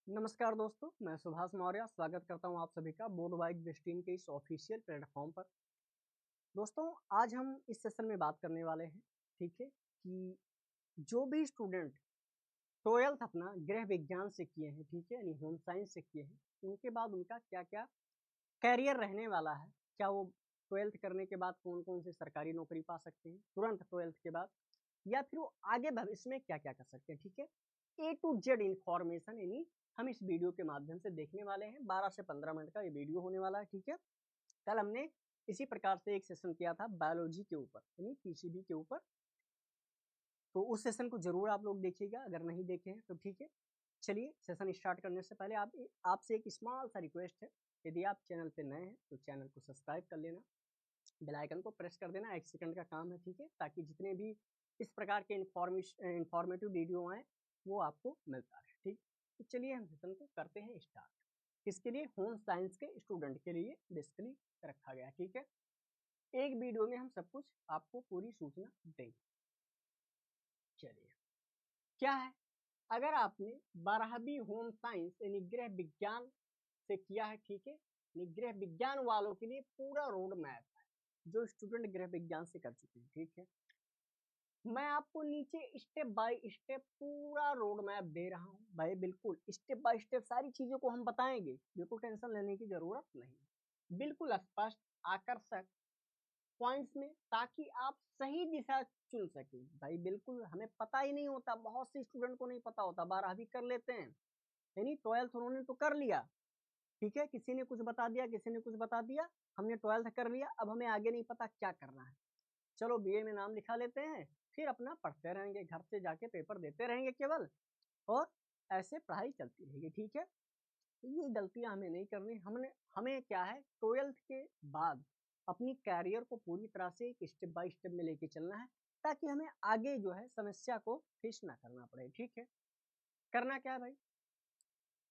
नमस्कार दोस्तों, मैं सुभाष मौर्य स्वागत करता हूं आप सभी का बोर्ड वाइड बेस्टीन के इस ऑफिशियल प्लेटफॉर्म पर। दोस्तों, आज हम इस सेशन में बात करने वाले हैं, ठीक है, कि जो भी स्टूडेंट 12th अपना गृह विज्ञान से किए हैं, ठीक है, यानी होम साइंस से किए हैं, उनके बाद उनका क्या क्या कैरियर रहने वाला है। क्या वो 12th करने के बाद कौन कौन से सरकारी नौकरी पा सकते हैं तुरंत 12th के बाद, या फिर वो आगे भविष्य में क्या क्या कर सकते हैं, ठीक है। ए टू जेड इंफॉर्मेशन यानी हम इस वीडियो के माध्यम से देखने वाले हैं। 12 से 15 मिनट का ये वीडियो होने वाला है, ठीक है। कल हमने इसी प्रकार से एक सेशन किया था बायोलॉजी के ऊपर यानी पीसीबी के ऊपर, तो उस सेशन को जरूर आप लोग देखिएगा, अगर नहीं देखे हैं तो ठीक है। चलिए, सेशन स्टार्ट करने से पहले आपसे एक स्मॉल सा रिक्वेस्ट है, यदि आप चैनल पे नए हैं तो चैनल को सब्सक्राइब कर लेना, बेल आइकन को प्रेस कर देना। 1 सेकंड का काम है, ठीक है, ताकि जितने भी इस प्रकार के इंफॉर्मेटिव वीडियो आए वो आपको मिलता है, ठीक। तो चलिए हम सेशन को करते हैं स्टार्ट। इसके लिए होम साइंस के स्टूडेंट के लिए बेसिकली रखा गया, ठीक है। एक वीडियो में हम सब कुछ आपको पूरी सूचना देंगे। चलिए, क्या है, अगर आपने 12वीं होम साइंस यानी गृह विज्ञान से किया है, ठीक है, यानी गृह विज्ञान वालों के लिए पूरा रोड मैप है, जो स्टूडेंट गृह विज्ञान से कर चुके हैं, ठीक है। मैं आपको नीचे स्टेप बाय स्टेप पूरा रोड मैप दे रहा हूँ भाई, बिल्कुल स्टेप बाय स्टेप सारी चीजों को हम बताएंगे, बिल्कुल टेंशन लेने की जरूरत नहीं। बिल्कुल स्पष्ट, आकर्षक पॉइंट्स में, ताकि आप सही दिशा चुन सकें। भाई बिल्कुल हमें पता ही नहीं होता, बहुत से स्टूडेंट को नहीं पता होता, 12वीं कर लेते हैं यानी 12th उन्होंने तो कर लिया, ठीक है, किसी ने कुछ बता दिया, किसी ने कुछ बता दिया, हमने 12th कर लिया, अब हमें आगे नहीं पता क्या करना है। चलो बीए में नाम लिखा लेते हैं, फिर अपना पढ़ते रहेंगे, घर से जाके पेपर देते रहेंगे केवल, और ऐसे पढ़ाई चलती रहेगी, ठीक है। ये गलतियां हमें नहीं करनी। हमें क्या है, 12th के बाद अपनी कैरियर को पूरी तरह से एक स्टेप बाय स्टेप में लेके चलना है, ताकि हमें आगे जो है समस्या को फेस ना करना पड़े, ठीक है। करना क्या है भाई,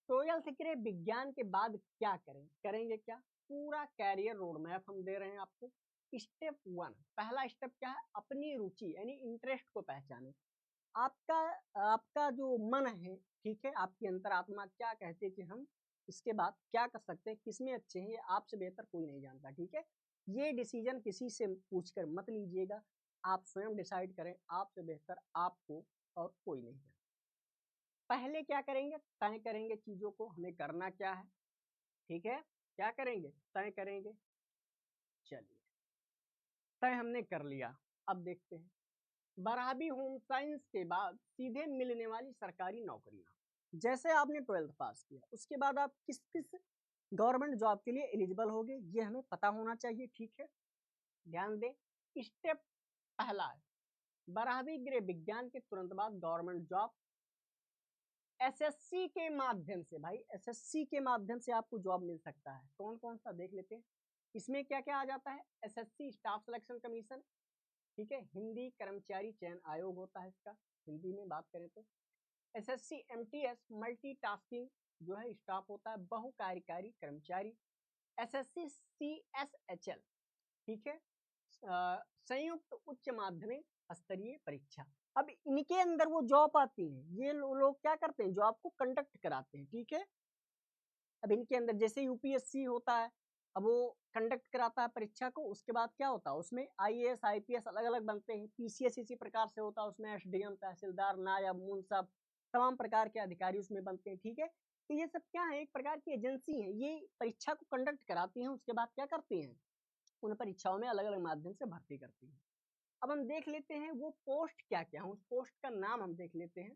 12th के विज्ञान के बाद क्या करेंगे क्या, पूरा कैरियर रोड मैप हम दे रहे हैं आपको। स्टेप 1, पहला स्टेप क्या है, अपनी रुचि यानी इंटरेस्ट को पहचाने। आपका आपका जो मन है, ठीक है, आपकी अंतरात्मा क्या कहती है कि हम इसके बाद क्या कर सकते हैं, किसमें अच्छे हैं, ये आपसे बेहतर कोई नहीं जानता, ठीक है। ये डिसीजन किसी से पूछकर मत लीजिएगा, आप स्वयं डिसाइड करें, आपसे बेहतर आपको और कोई नहीं जानता। पहले क्या करेंगे, तय करेंगे चीजों को, हमें करना क्या है, ठीक है, क्या करेंगे, तय करेंगे। चलिए, तय हमने कर लिया, अब देखते हैं 12वीं होम साइंस के बाद सीधे मिलने वाली सरकारी नौकरियां। जैसे आपने 12th पास किया, उसके बाद आप किस किस गवर्नमेंट जॉब के लिए एलिजिबल होगे, ये हमें पता होना चाहिए, ठीक है। ध्यान दें, स्टेप पहला है 12वीं गृह विज्ञान के तुरंत बाद गवर्नमेंट जॉब एसएससी के माध्यम से। भाई एसएससी के माध्यम से आपको जॉब मिल सकता है, कौन कौन सा देख लेते हैं। इसमें क्या क्या आ जाता है, एसएससी स्टाफ सिलेक्शन कमीशन, ठीक है, हिंदी कर्मचारी चयन आयोग होता है इसका, हिंदी में बात करें तो। एसएससी एमटीएस मल्टीटास्किंग जो है स्टाफ होता है, बहु कार्यकारी कर्मचारी। एसएससी सीएसएचएल, ठीक है, संयुक्त उच्च माध्यमिक स्तरीय परीक्षा। अब इनके अंदर वो जॉब आती है, ये लोग क्या करते हैं, जॉब को कंडक्ट कराते हैं, ठीक है। अब इनके अंदर जैसे यूपीएससी होता है, अब वो कंडक्ट कराता है परीक्षा को, उसके बाद क्या होता है, उसमें आईएएस आईपीएस अलग अलग बनते हैं। पीसीएस इसी प्रकार से होता है, उसमें एसडीएम तहसीलदार नायब मुंसब तमाम प्रकार के अधिकारी उसमें बनते हैं, ठीक है। तो ये सब क्या है, एक प्रकार की एजेंसी है, ये परीक्षा को कंडक्ट कराती हैं, उसके बाद क्या करती हैं, उन परीक्षाओं में अलग अलग माध्यम से भर्ती करती हैं। अब हम देख लेते हैं वो पोस्ट क्या क्या है, उस पोस्ट का नाम हम देख लेते हैं,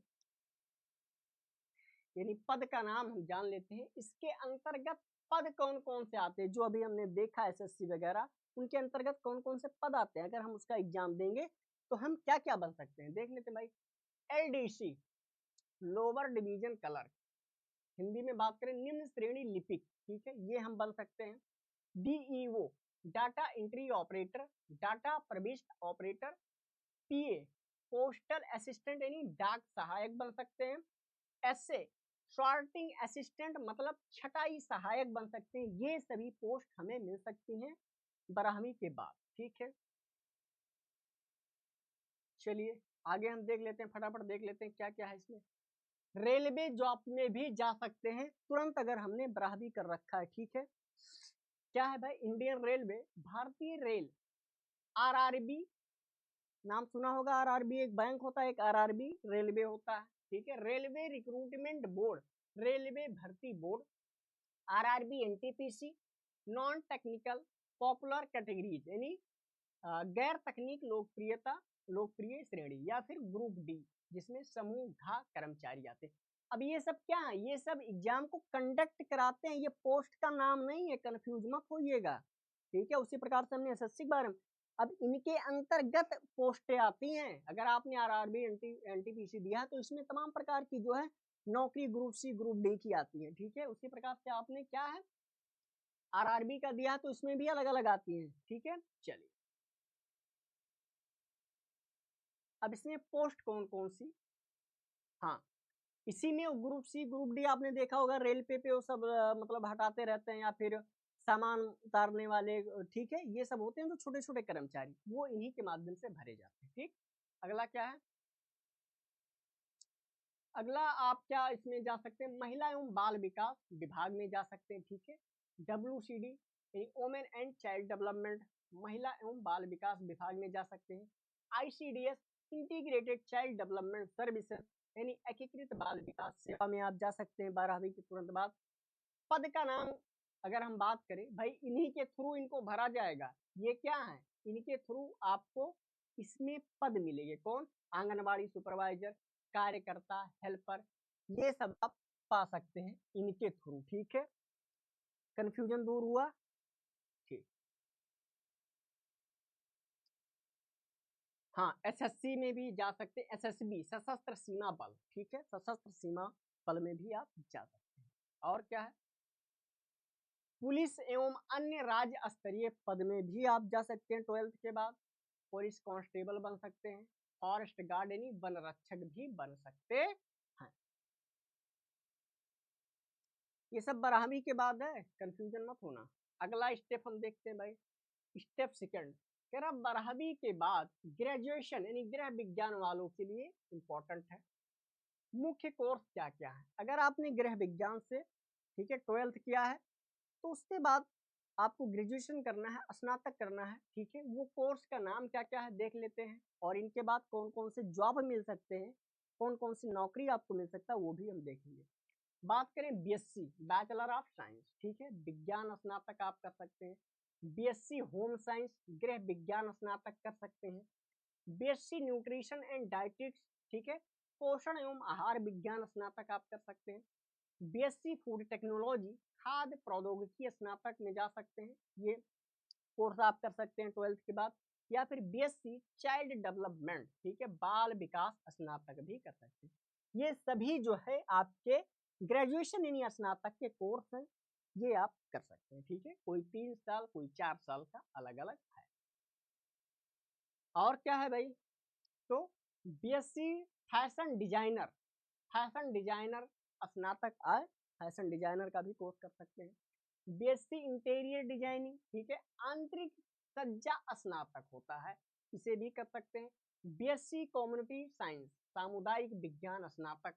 यानी पद का नाम हम जान लेते हैं। इसके अंतर्गत पद कौन कौन से आते हैं, जो अभी हमने देखा एसएससी वगैरह, उनके अंतर्गत कौन कौन से पद आते हैं, अगर हम उसका एग्जाम देंगे तो हम क्या क्या बन सकते हैं, देख लेते हैं भाई। LDC lower division clerk, Hindi में बात करें निम्न श्रेणी लिपिक, ठीक है, ये हम बन सकते हैं। DEO data entry operator, data प्रविष्ट ऑपरेटर। पीए पोस्टल असिस्टेंट यानी डाक सहायक बन सकते हैं। एसए सॉर्टिंग असिस्टेंट मतलब छटाई सहायक बन सकते हैं। ये सभी पोस्ट हमें मिल सकती हैं 12वीं के बाद, ठीक है। चलिए आगे हम देख लेते हैं, फटाफट देख लेते हैं क्या क्या है इसमें। रेलवे जॉब में भी जा सकते हैं तुरंत अगर हमने 12वीं कर रखा है, ठीक है। क्या है भाई, इंडियन रेलवे, भारतीय रेल, आरआरबी, नाम सुना होगा आरआरबी, एक बैंक होता है, एक आरआरबी रेलवे होता है, ठीक है। रेलवे रिक्रूटमेंट बोर्ड, रेलवे भर्ती board, RRB, NTPC, non technical popular categories यानी गैर तकनीक लोकप्रिय श्रेणी, या फिर ग्रुप डी जिसमें समूह घ कर्मचारी आते हैं। अब ये सब क्या है, ये सब एग्जाम को कंडक्ट कराते हैं, ये पोस्ट का नाम नहीं है, कंफ्यूज मत होइएगा, ठीक है। उसी प्रकार से हमने एसएससी के बारे में, अब इनके अंतर्गत पोस्टें आती हैं। अगर आपने आरआरबी एनटीपीसी दिया है तो इसमें तमाम प्रकार की जो है नौकरी ग्रुप सी ग्रुप डी की आती है, ठीक है। उसी प्रकार से आपने क्या है आरआरबी का दिया तो इसमें भी अलग अलग आती है, ठीक है। चलिए, अब इसमें पोस्ट कौन कौन सी, हाँ, इसी में ग्रुप सी ग्रुप डी आपने देखा होगा रेलवे पे वो सब मतलब हटाते रहते हैं, या फिर सामान उतारने वाले, ठीक है, ये सब होते हैं तो छोटे छोटे कर्मचारी, वो इन्हीं के माध्यम से भरे जाते हैं, ठीक। अगला क्या है, अगला आप क्या इसमें जा सकते हैं, महिला एवं बाल विकास विभाग में जा सकते हैं, ठीक है। WCD women and child development, महिला एवं बाल विकास विभाग में जा सकते हैं। ICDS integrated child development services यानी एकीकृत बाल विकास सेवा में आप जा सकते हैं 12वीं के तुरंत बाद। पद का नाम अगर हम बात करें, भाई इन्हीं के थ्रू इनको भरा जाएगा, ये क्या है, इनके थ्रू आपको इसमें पद मिलेंगे, कौन, आंगनबाड़ी सुपरवाइजर, कार्यकर्ता, हेल्पर, ये सब आप पा सकते हैं इनके थ्रू, ठीक है। कंफ्यूजन दूर हुआ, ठीक। हाँ, एसएससी में भी जा सकते हैं, एसएसबी सशस्त्र सीमा बल, ठीक है, सशस्त्र सीमा बल में भी आप जा सकते हैं। और क्या है, पुलिस एवं अन्य राज्य स्तरीय पद में भी आप जा सकते हैं 12th के बाद। पुलिस कांस्टेबल बन सकते हैं, फॉरेस्ट गार्ड यानी वन रक्षक भी बन सकते हैं। ये सब 12वीं के बाद है, कंफ्यूजन मत होना। अगला स्टेप हम देखते हैं भाई, स्टेप सेकंड कह रहा 12वीं के बाद ग्रेजुएशन यानी गृह विज्ञान वालों के लिए इंपॉर्टेंट है। मुख्य कोर्स क्या क्या है, अगर आपने गृह विज्ञान से, ठीक है, 12th किया है तो उसके बाद आपको ग्रेजुएशन करना है, स्नातक करना है, ठीक है। वो कोर्स का नाम क्या क्या है देख लेते हैं, और इनके बाद कौन कौन से जॉब मिल सकते हैं, कौन कौन सी नौकरी आपको मिल सकता है, वो भी हम देखेंगे। बात करें बीएससी बैचलर ऑफ साइंस, ठीक है, विज्ञान स्नातक आप कर सकते हैं। बीएससी होम साइंस गृह विज्ञान स्नातक कर सकते हैं। बीएससी न्यूट्रिशन एंड डाइटिक्स, ठीक है, पोषण एवं आहार विज्ञान स्नातक आप कर सकते हैं। बीएससी फूड टेक्नोलॉजी खाद्य प्रौद्योगिकी स्नातक में जा सकते हैं, ये कोर्स आप कर सकते हैं 12th के बाद। या फिर बीएससी चाइल्ड डेवलपमेंट, ठीक है, बाल विकास स्नातक भी कर सकते हैं। ये सभी जो है आपके ग्रेजुएशन यानी स्नातक के कोर्स हैं, ये आप कर सकते हैं, ठीक है। कोई 3 साल कोई 4 साल का अलग अलग है। और क्या है भाई, तो बीएससी फैशन डिजाइनर स्नातक आए, फैशन डिजाइनर का भी कोर्स कर सकते हैं। बीएससी इंटीरियर डिजाइनिंग, ठीक है, आंतरिक सज्जा स्नातक होता है, इसे भी कर सकते हैं। बीएससी कम्युनिटी साइंस सामुदायिक विज्ञान स्नातक,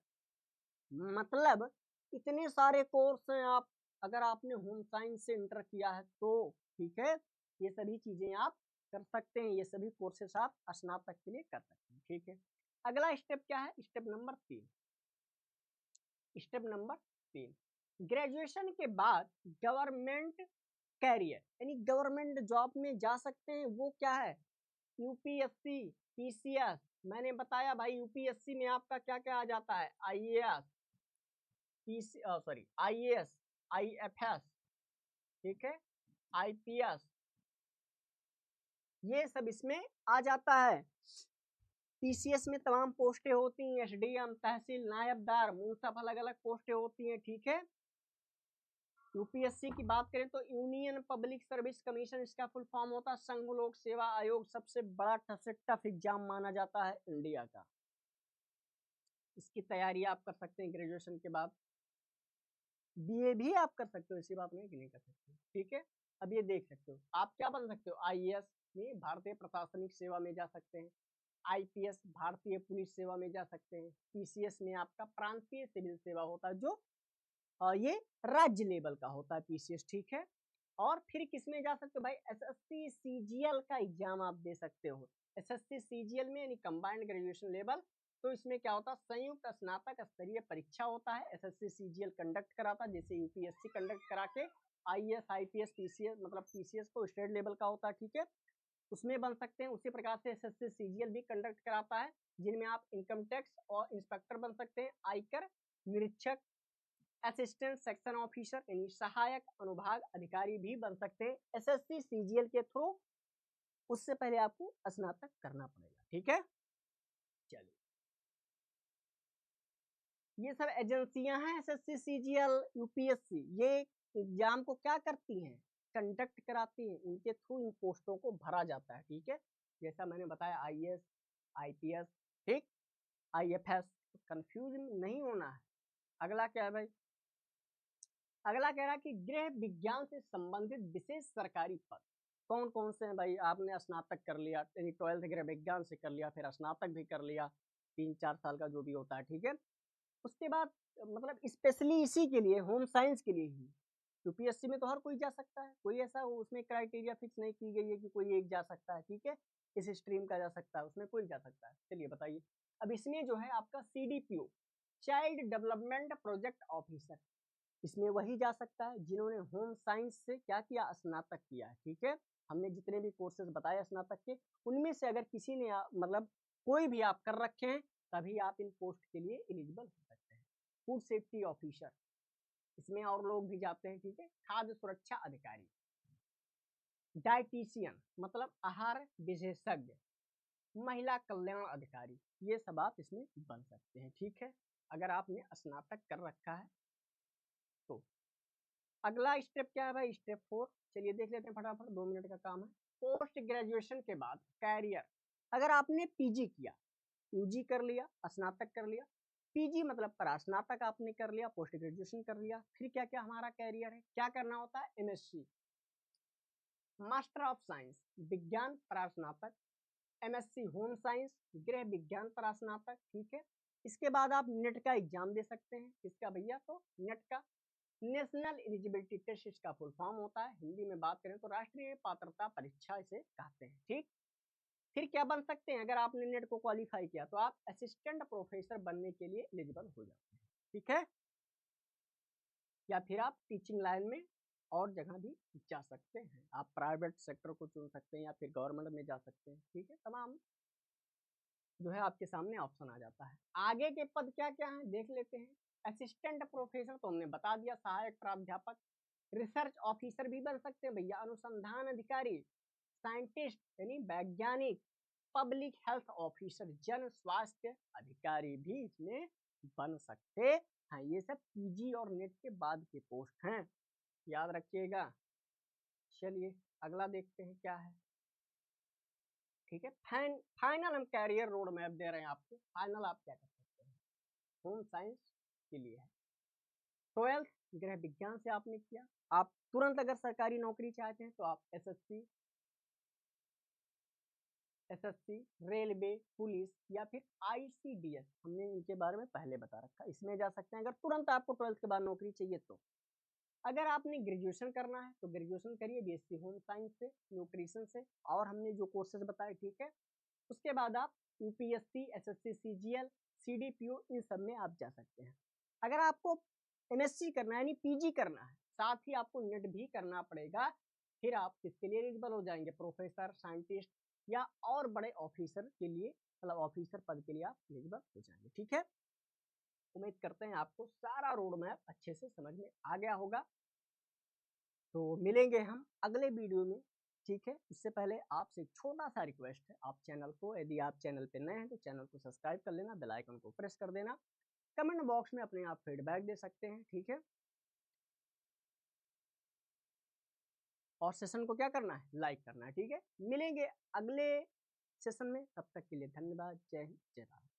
मतलब इतने सारे कोर्स हैं, आप अगर आपने होम साइंस से इंटर किया है तो, ठीक है, ये सभी चीजें आप कर सकते हैं, ये सभी कोर्सेस आप स्नातक के लिए कर सकते हैं, ठीक है। अगला स्टेप क्या है, step number 3, step number 3 graduation के बाद गवर्नमेंट कैरियर यानी गवर्नमेंट जॉब में जा सकते हैं, वो क्या है, यूपीएससी, पीसीएस, मैंने बताया भाई यूपीएससी में आपका क्या क्या आ जाता है, आईएएस, आईएएस, आईएफएस, ठीक है, आईपीएस, ये सब इसमें आ जाता है। पीसीएस में तमाम पोस्टें होती हैं, एसडीएम, तहसील, नायबदार, मुंसफ, अलग अलग पोस्टें होती हैं, ठीक है। यूपीएससी की बात करें तो यूनियन पब्लिक सर्विस कमीशन, इसका फुल फॉर्म होता है संघ लोक सेवा आयोग, सबसे बड़ा टफ एग्जाम माना जाता है इंडिया का। इसकी तैयारी आप कर सकते हैं ग्रेजुएशन के बाद। बीए भी आप कर सकते हो, ऐसी बात नहीं कि नहीं कर सकते, ठीक है। अब ये देख सकते हो आप क्या बन सकते हो, आईएएस में भारतीय प्रशासनिक सेवा में जा सकते हैं, आईपीएस भारतीय पुलिस सेवा में जा सकते हैं। पीसीएस में आपका प्रांतीय सिविल सेवा होता है, जो ये राज्य लेवल का होता है पीसीएस, ठीक है। और फिर किस में जा सकते हो भाई, एसएससी सीजीएल का एग्जाम आप दे सकते हो। एसएससी सीजीएल में यानी कंबाइंड ग्रेजुएशन लेवल, तो इसमें क्या होता है, संयुक्त स्नातक स्तरीय परीक्षा होता है, एसएससी सीजीएल कंडक्ट कराता है, जैसे यूपीएससी कंडक्ट करा के आईएएस आईपीएस पीसीएस, मतलब पीसीएस तो स्टेट लेवल का होता है, ठीक है, उसमें बन सकते हैं। उसी प्रकार से एसएससी सीजीएल भी कंडक्ट कराता है, जिनमें आप इनकम टैक्स और इंस्पेक्टर बन सकते हैं, आयकर निरीक्षक, असिस्टेंट सेक्शन ऑफिसर यानी सहायक अनुभाग अधिकारी भी बन सकते हैं एसएससी सीजीएल के थ्रू। उससे पहले आपको स्नातक करना पड़ेगा, ठीक है। चलिए, ये सब एजेंसियां हैं एसएससी सीजीएल यूपीएससी, ये एग्जाम को क्या करती हैं, कंडक्ट कराती हैं, इनके थ्रू इन पोस्टों को भरा जाता है, ठीक है। जैसा मैंने बताया आईएएस आईपीएस, ठीक, आईएफएस, कंफ्यूज नहीं होना है। अगला क्या है भाई, अगला कह रहा है कि गृह विज्ञान से संबंधित विशेष सरकारी पद कौन कौन से हैं भाई। आपने स्नातक कर लिया, यानी 12th गृह विज्ञान से कर लिया, फिर स्नातक भी कर लिया, 3-4 साल का जो भी होता है, ठीक है। उसके बाद मतलब स्पेशली इसी के लिए, होम साइंस के लिए ही, यूपीएससी में तो हर कोई जा सकता है, कोई ऐसा उसमें क्राइटेरिया फिक्स नहीं की गई है कि कोई एक जा सकता है, ठीक है, इस स्ट्रीम का जा सकता है, उसमें कोई जा सकता है। चलिए बताइए, अब इसमें जो है आपका CDPO, child development project officer, इसमें वही जा सकता है जिन्होंने होम साइंस से क्या किया, स्नातक किया है, ठीक है। हमने जितने भी कोर्सेज बताए स्नातक के, उनमें से अगर किसी ने मतलब कोई भी आप कर रखे हैं, तभी आप इन पोस्ट के लिए एलिजिबल हो सकते हैं। फूड सेफ्टी ऑफिसर, इसमें और लोग भी जाते हैं, ठीक है। खाद्य सुरक्षा अधिकारी, डाइटिशियन मतलब आहार विशेषज्ञ, महिला कल्याण अधिकारी, ये सब आप इसमें बन सकते हैं, ठीक है, अगर आपने स्नातक कर रखा है तो। अगला स्टेप क्या है भाई, स्टेप 4, चलिए देख लेते हैं फटाफट, 2 मिनट का काम है। पोस्ट ग्रेजुएशन के बाद कैरियर, अगर आपने पीजी किया, यूजी कर लिया, स्नातक कर लिया, पीजी मतलब परास्नातक आपने कर लिया, पोस्ट ग्रेजुएशन कर लिया, फिर क्या क्या हमारा कैरियर है, क्या करना होता है, एमएससी मास्टर ऑफ साइंस विज्ञान परास्नातक, एमएससी होम साइंस गृह विज्ञान परास्नातक, ठीक है। इसके बाद आप नेट का एग्जाम दे सकते हैं, किसका भैया, तो नेट का, नेशनल एलिजिबिलिटी टेस्ट इसका फुल फॉर्म होता है, हिंदी में बात करें तो राष्ट्रीय पात्रता परीक्षा इसे कहते हैं, ठीक। फिर क्या बन सकते हैं, अगर आपने नेट को क्वालिफाई किया तो आप असिस्टेंट प्रोफेसर बनने के लिए एलिजिबल हो जाते हैं, ठीक है, या फिर आप टीचिंग लाइन में और जगह भी जा सकते हैं, आप प्राइवेट सेक्टर को चुन सकते हैं या फिर गवर्नमेंट में जा सकते हैं, ठीक है। तमाम जो है आपके सामने ऑप्शन आ जाता है। आगे के पद क्या क्या हैं देख लेते हैं। असिस्टेंट प्रोफेसर तो हमने बता दिया, सहायक प्राध्यापक, रिसर्च ऑफिसर भी बन सकते हैं भैया, अनुसंधान अधिकारी, साइंटिस्ट यानी वैज्ञानिक, पब्लिक हेल्थ ऑफिसर, जन स्वास्थ्य अधिकारी भी इसमें बन सकते हैं। ये सब पीजी और नेट के बाद के पोस्ट हैं, याद रखिएगा। चलिए अगला देखते हैं क्या है, ठीक है। फाइनल हम कैरियर रोड मैप दे रहे हैं आपको, फाइनल आप क्या कर सकते हैं, होम साइंस के लिए है, 12th गृह विज्ञान से आपने किया, आप तुरंत अगर सरकारी नौकरी चाहते हैं तो आप एसएससी रेलवे, पुलिस या फिर आईसीडीएस, हमने इनके बारे में पहले बता रखा, इसमें जा सकते हैं अगर तुरंत आपको 12th के बाद नौकरी चाहिए तो। अगर आपने ग्रेजुएशन करना है तो ग्रेजुएशन करिए बीएससी होम साइंस से, न्यूट्रिशन से, और हमने जो कोर्सेज बताए, ठीक है। उसके बाद आप यूपीएससी, एसएससी सीजीएल, सीडीपीओ, इन सब में आप जा सकते हैं। अगर आपको एमएससी करना है यानी पीजी करना है, साथ ही आपको नेट भी करना पड़ेगा, फिर आप किसके लिए एलिजिबल हो जाएंगे, प्रोफेसर, साइंटिस्ट या और बड़े ऑफिसर के लिए, मतलब ऑफिसर पद के लिए आप एलिजिबल हो जाएंगे, ठीक है। उम्मीद करते हैं आपको सारा रोड मैप अच्छे से समझ में आ गया होगा। तो मिलेंगे हम अगले वीडियो में, ठीक है। इससे पहले आपसे एक छोटा सा रिक्वेस्ट है, आप चैनल को, यदि आप चैनल पे नए हैं तो चैनल को सब्सक्राइब कर लेना, बेल आइकन को प्रेस कर देना, कमेंट बॉक्स में अपने आप फीडबैक दे सकते हैं, ठीक है। और सेशन को क्या करना है, लाइक करना है, ठीक है। मिलेंगे अगले सेशन में, तब तक के लिए धन्यवाद, जय हिंद, जय भारत।